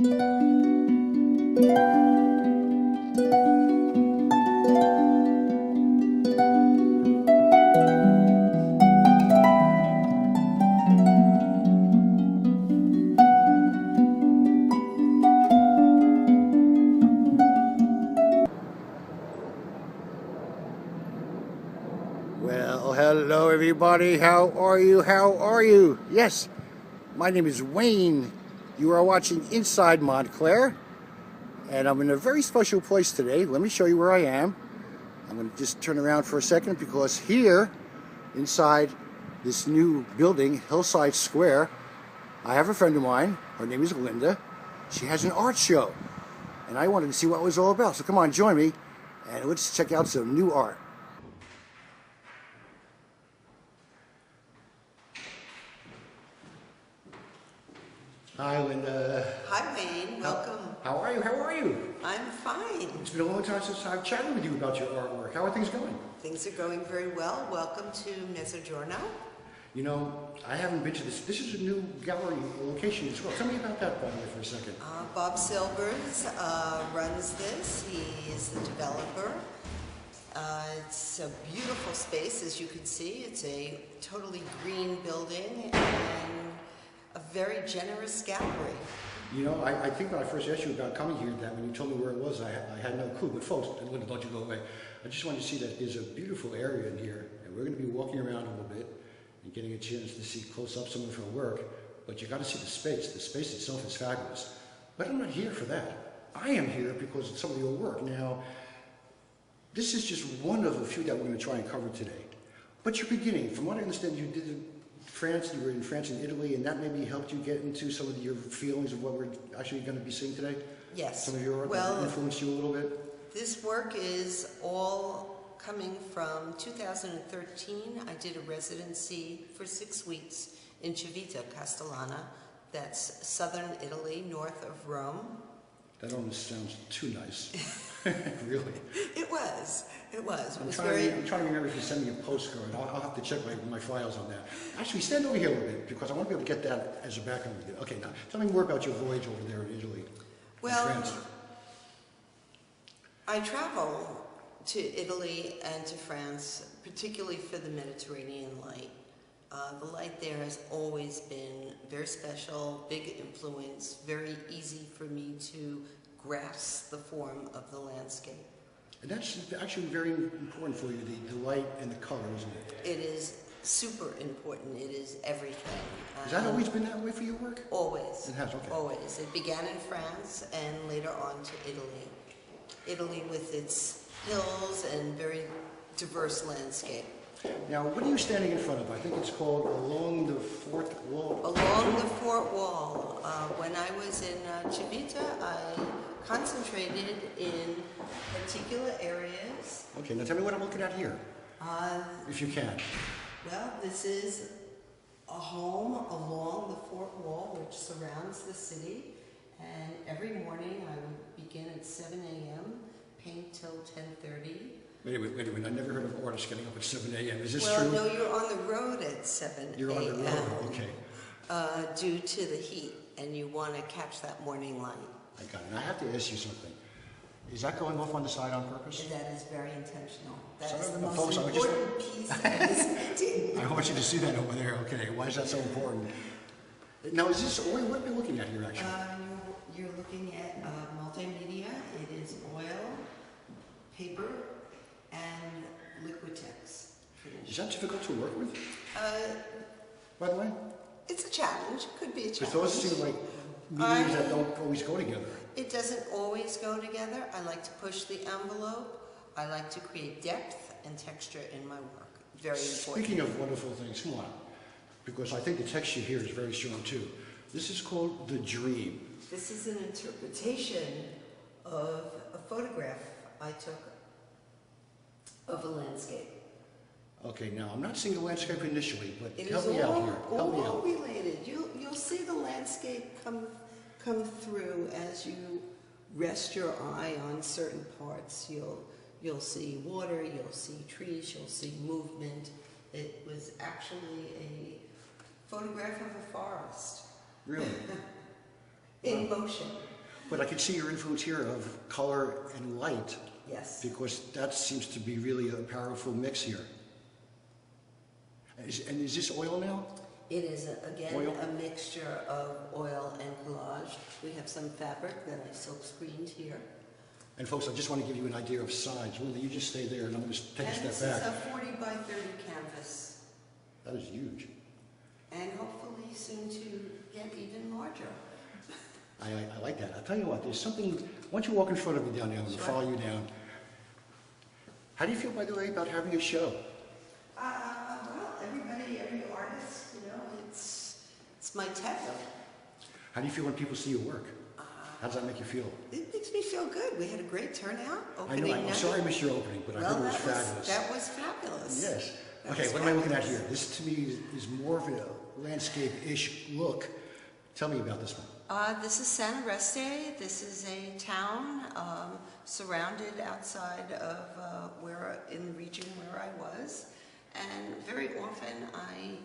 Well, hello everybody. How are you? How are you? Yes, my name is Wayne. You are watching Inside Montclair, and I'm in a very special place today. Let me show you where I am. I'm going to just turn around for a second because here, inside this new building, Hillside Square, I have a friend of mine. Her name is Linda. She has an art show, and I wanted to see what it was all about. So come on, join me, and let's check out some new art. Hi, Linda. Hi, Wayne. Welcome. How are you? How are you? I'm fine. It's been a long time since I've chatted with you about your artwork. How are things going? Things are going very well. Welcome to Mezzogiorno. You know, I haven't been to this. This is a new gallery location as well. Tell me about that, by the way, for a second. Bob Silvers runs this. He is the developer. It's a beautiful space, as you can see. It's a totally green building and a very generous gallery. You know, I think when I first asked you about coming here, that when you told me where it was, I had no clue. But folks, and Linda, don't you go away. I just wanted to see that there's a beautiful area in here, and we're going to be walking around a little bit and getting a chance to see close up some of her work. But you got to see the space. The space itself is fabulous. But I'm not here for that. I am here because of some of your work. Now, this is just one of a few that we're going to try and cover today. But you're beginning. From what I understand, you did France, you were in France and Italy, and that maybe helped you get into some of your feelings of what we're actually going to be seeing today? Yes. Some of your art that influenced you a little bit? This work is all coming from 2013. I did a residency for 6 weeks in Civita Castellana. That's southern Italy, north of Rome. That almost sounds too nice. Really? It was. It was. I'm trying to remember if you send me a postcard. I'll have to check my files on that. Actually, stand over here a little bit because I want to be able to get that as a background. Okay, now tell me more about your voyage over there in Italy. Well, France. I travel to Italy and to France, particularly for the Mediterranean light. The light there has always been very special, big influence, very easy for me to grasp the form of the landscape. And that's actually very important for you, the light and the color, isn't it? It is super important. It is everything. Has that always been that way for your work? Always. It has, okay. Always. It began in France and later on to Italy. Italy with its hills and very diverse landscape. Now, what are you standing in front of? I think it's called Along the Fort Wall. Along the Fort Wall. When I was in Civita, I concentrated in particular areas. Okay, now tell me what I'm looking at here, if you can. Well, this is a home along the Fort Wall, which surrounds the city. And every morning I would begin at 7 a.m., paint till 10:30. Wait a minute, I never heard of artists getting up at 7 a.m. Is this true? Well, no, you're on the road at 7 a.m. You're on the road, okay. Due to the heat, and you want to catch that morning light. I got it. And I have to ask you something. Is that going off on the side on purpose? That is very intentional. That Sorry, is the no, most folks, important piece of this painting. I want you to see that over there. Okay, why is that so important? Now, is this oil? What are we looking at here, actually? You're looking at multimedia. It is oil, paper, and Liquitex. Is that difficult to work with? By the way? It's a challenge. Could be a challenge. But those seem like mediums that don't always go together. It doesn't always go together. I like to push the envelope. I like to create depth and texture in my work. Very important. Speaking of wonderful things, come on. Because I think the texture here is very strong too. This is called The Dream. This is an interpretation of a photograph I took of a landscape. Okay, now I'm not seeing the landscape initially, but It help is me out here. Help me all out. related. You'll see the landscape come through as you rest your eye on certain parts. You'll see water, you'll see trees, you'll see movement. It was actually a photograph of a forest. Really? In motion. But I can see your influence here of color and light, Yes. because that seems to be really a powerful mix here. And is this oil now? It is, again, Oil? a mixture of oil and collage. We have some fabric that I silk screened here. And folks, I just want to give you an idea of size. Linda, you just stay there and I'm going to take a step And back. this is a 40 by 30 canvas. That is huge. And hopefully soon to get even larger. I like that. I'll tell you what, there's something, once you walk in front of me down there, I'm going to follow you down. How do you feel, by the way, about having a show? Well, every artist, you know, it's my tether. How do you feel when people see your work? How does that make you feel? It makes me feel good. We had a great turnout. I know, I'm sorry I missed your opening, but I thought it was fabulous. That was fabulous. Yes. That Okay, was what am I looking at fabulous. here? This to me is more of a landscape-ish look. Tell me about this one. This is San Oreste. This is a town surrounded outside of in the region where I was. And very often I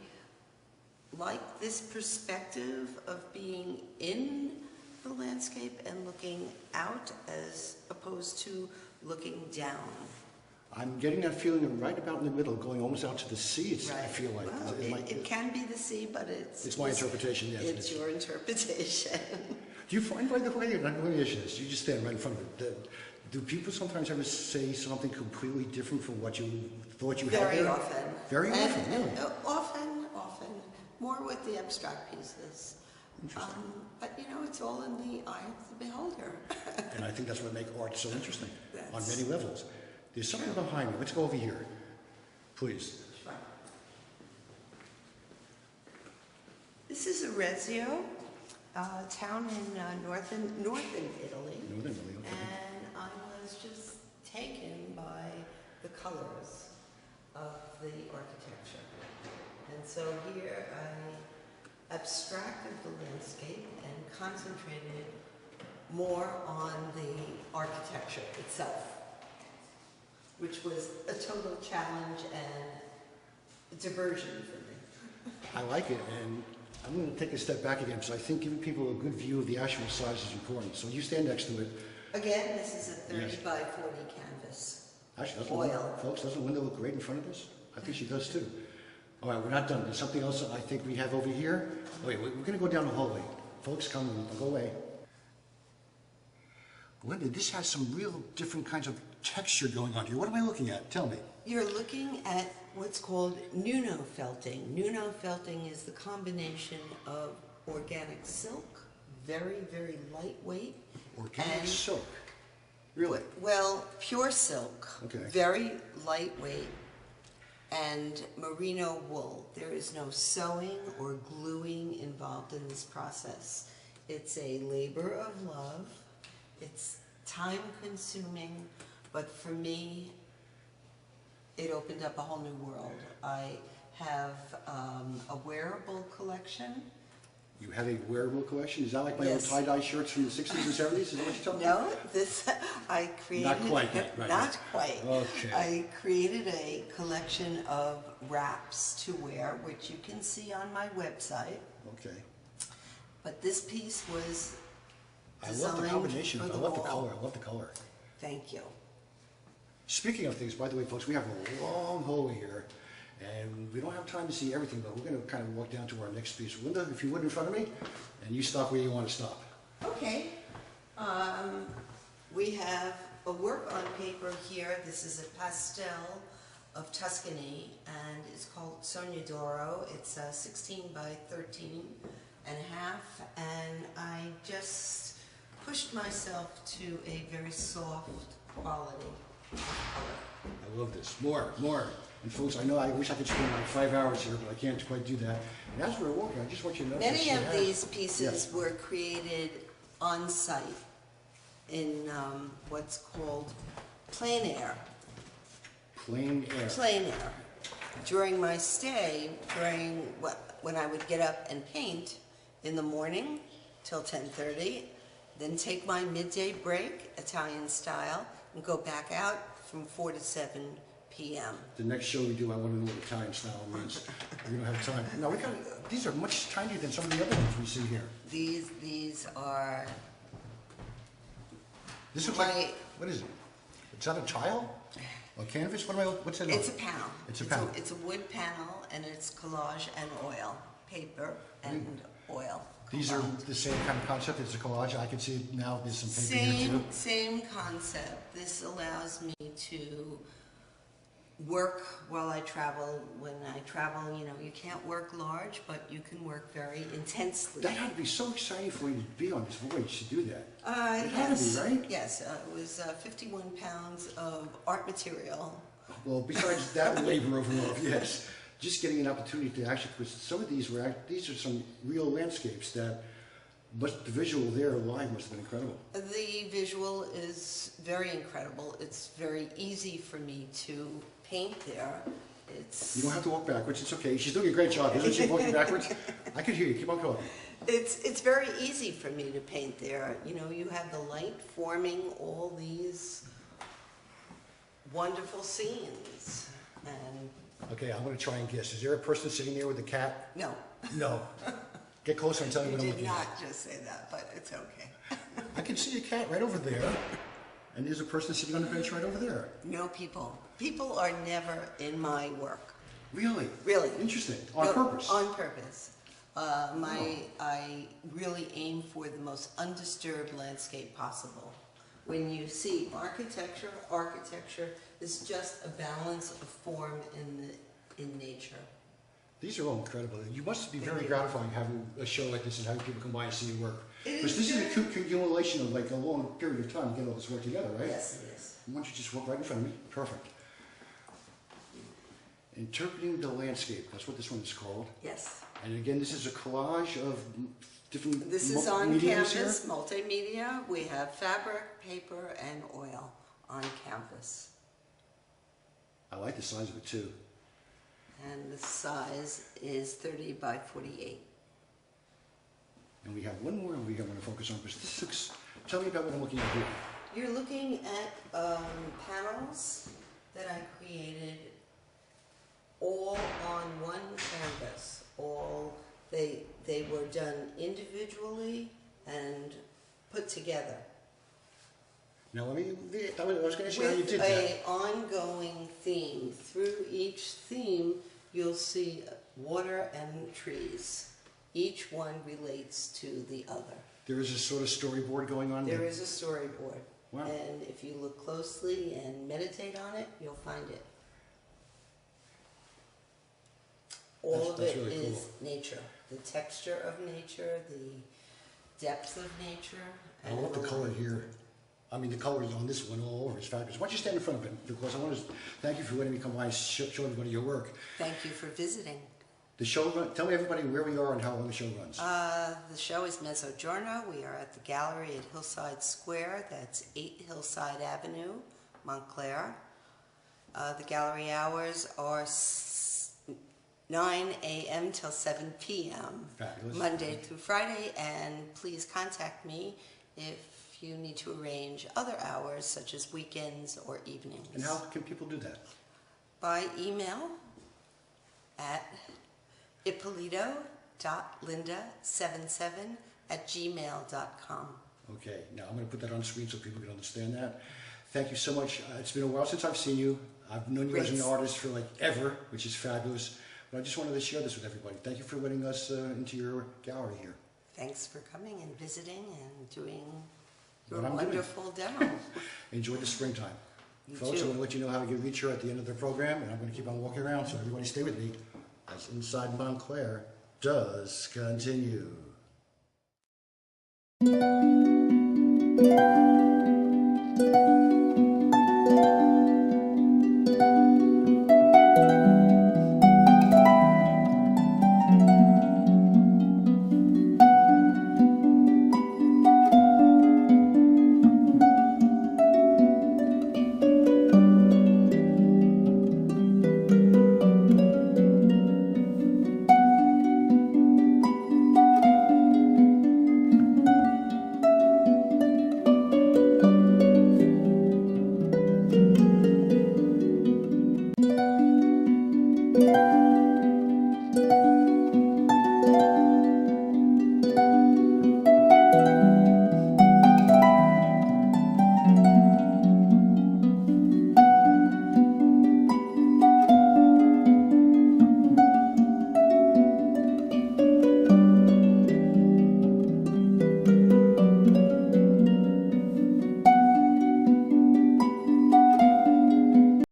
like this perspective of being in the landscape and looking out as opposed to looking down. I'm getting that feeling right about in the middle, going almost out to the sea, I feel like. Well, it can be the sea, but It's my interpretation, yes. It's your interpretation. Do you find, by the way, and let me ask you this, you just stand right in front of it, do people sometimes ever say something completely different from what you thought you had Very there? often. Very often, really? Often. More with the abstract pieces. Interesting. But you know, it's all in the eye of the beholder. And I think that's what makes art so interesting on That's many levels. There's something behind me. Let's go over here, please. Sure. This is Arezzo, a town in northern Italy. Northern Italy, okay. And I was just taken by the colors of the architecture. And so here I abstracted the landscape and concentrated more on the architecture itself, which was a total challenge and diversion for me. I like it, and I'm going to take a step back again, because I think giving people a good view of the actual size is important. So you stand next to it. Again, this is a 30 Yes. by 40 canvas. Actually, Oil. folks, doesn't Linda look great in front of this? I think she does too. All right, we're not done. There's something else that I think we have over here. Wait, we're going to go down the hallway. Folks, come and go away. Linda, this has some real different kinds of texture going on here. What am I looking at? Tell me. You're looking at what's called Nuno felting. Nuno felting is the combination of organic silk, very, very lightweight. Organic and- silk. Really? Well, pure silk, Okay. very lightweight, and merino wool. There is no sewing or gluing involved in this process. It's a labor of love. It's time consuming, but for me, it opened up a whole new world. I have a wearable collection. You have a wearable collection? Is that like my old Yes. tie-dye shirts from the 60s and 70s? Is that what you're telling me? No, this I created. Not quite yet, right. Not quite. Okay. I created a collection of wraps to wear, which you can see on my website. Okay. But this piece was I love designed the combination. for I the love the wall. color. I love the color. Thank you. Speaking of things, by the way, folks, we have a long hallway here, and we don't have time to see everything, but we're going to kind of walk down to our next piece. Linda, if you would, in front of me, and you stop where you want to stop. Okay. We have a work on paper here. This is a pastel of Tuscany, and it's called Sognadoro. It's 16 by 13 and a half, and I just pushed myself to a very soft quality of color. I love this. More. And folks, I know I wish I could spend like 5 hours here, but I can't quite do that. And as we're walking, I just want you to know that Many she of has- these pieces Yes. were created on site in what's called plein air. Plein air. Plein air. During my stay, when I would get up and paint in the morning till 10:30, then take my midday break, Italian style, and go back out from 4 to 7 p.m. The next show we do, I want to know what Italian style means. We don't have time. No, these are much tinier than some of the other ones we see here. These are This looks like, what is it? It's not a tile? Or canvas? What's it? It's a panel. It's a panel. It's a wood panel, and it's collage and oil, paper and oil. These are combined. the same kind of concept. It's a collage. I can see now there's some paper here too. Same concept. This allows me to work while I travel. When I travel, you know, you can't work large, but you can work very intensely. That had to be so exciting for you to be on this voyage to do that. It Yes. had to be, right? Yes, it was 51 pounds of art material. Well, besides that labor of love, yes. Just getting an opportunity to actually, because some of these are some real landscapes that, but the visual there live must have been incredible. The visual is very incredible. It's very easy for me to paint there. You don't have to walk backwards. It's okay. She's doing a great job, isn't she? Walking backwards. I can hear you. Keep on going. It's very easy for me to paint there. You know, you have the light forming all these wonderful scenes. And Okay, I'm going to try and guess. Is there a person sitting there with a cat? no, No. Get closer and tell me you what I'm did looking at. not just say that, but it's okay. I can see a cat right over there, and there's a person sitting on the bench right over there. No people. People are never in my work. Really? Really. Interesting. On No, purpose? On purpose. I really aim for the most undisturbed landscape possible. When you see architecture is just a balance of form in nature. These are all incredible. You must be very gratifying having a show like this and having people come by and see your work. It Because is this is a accumulation of like a long period of time to get all this work together, right? Yes, it is. Why don't you just walk right in front of me? Perfect. Interpreting the landscape. That's what this one is called. Yes. And again, this is a collage of different This is on mediums canvas, here. multimedia. We have fabric, paper, and oil on canvas. I like the size of it too. And the size is 30 by 48. And we have one more we want to focus on, because this looks, tell me about what I'm looking at here. You're looking at panels that I created all on one canvas. They were done individually and put together. Now I was going to ask you how you With did an that. ongoing theme. Through each theme, you'll see water and trees. Each one relates to the other. There is a sort of storyboard going on There is a storyboard. Wow. And if you look closely and meditate on it, you'll find it. All of That's it really is cool. nature. The texture of nature, the depth of nature. I love the color here. I mean, the colors on this one all over is fabulous. Why don't you stand in front of it? Because I want to thank you for letting me come by and show everybody your work. Thank you for visiting. The show, tell me everybody where we are and how long the show runs. The show is Mezzogiorno. We are at the gallery at Hillside Square. That's 8 Hillside Avenue, Montclair. The gallery hours are 9 a.m. till 7 p.m. Fabulous. Monday through Friday. And please contact me if you need to arrange other hours, such as weekends or evenings. And how can people do that? By email at ippolito.linda77@gmail.com. Okay, now I'm going to put that on screen so people can understand that. Thank you so much. It's been a while since I've seen you. I've known you as an artist for like ever, which is fabulous. But I just wanted to share this with everybody. Thank you for letting us into your gallery here. Thanks for coming and visiting and doing your What I'm doing. wonderful demo. Enjoy the springtime. You Folks, too. I'm going to let you know how to reach her at the end of the program, and I'm going to keep on walking around, so everybody stay with me as Inside Montclair does continue.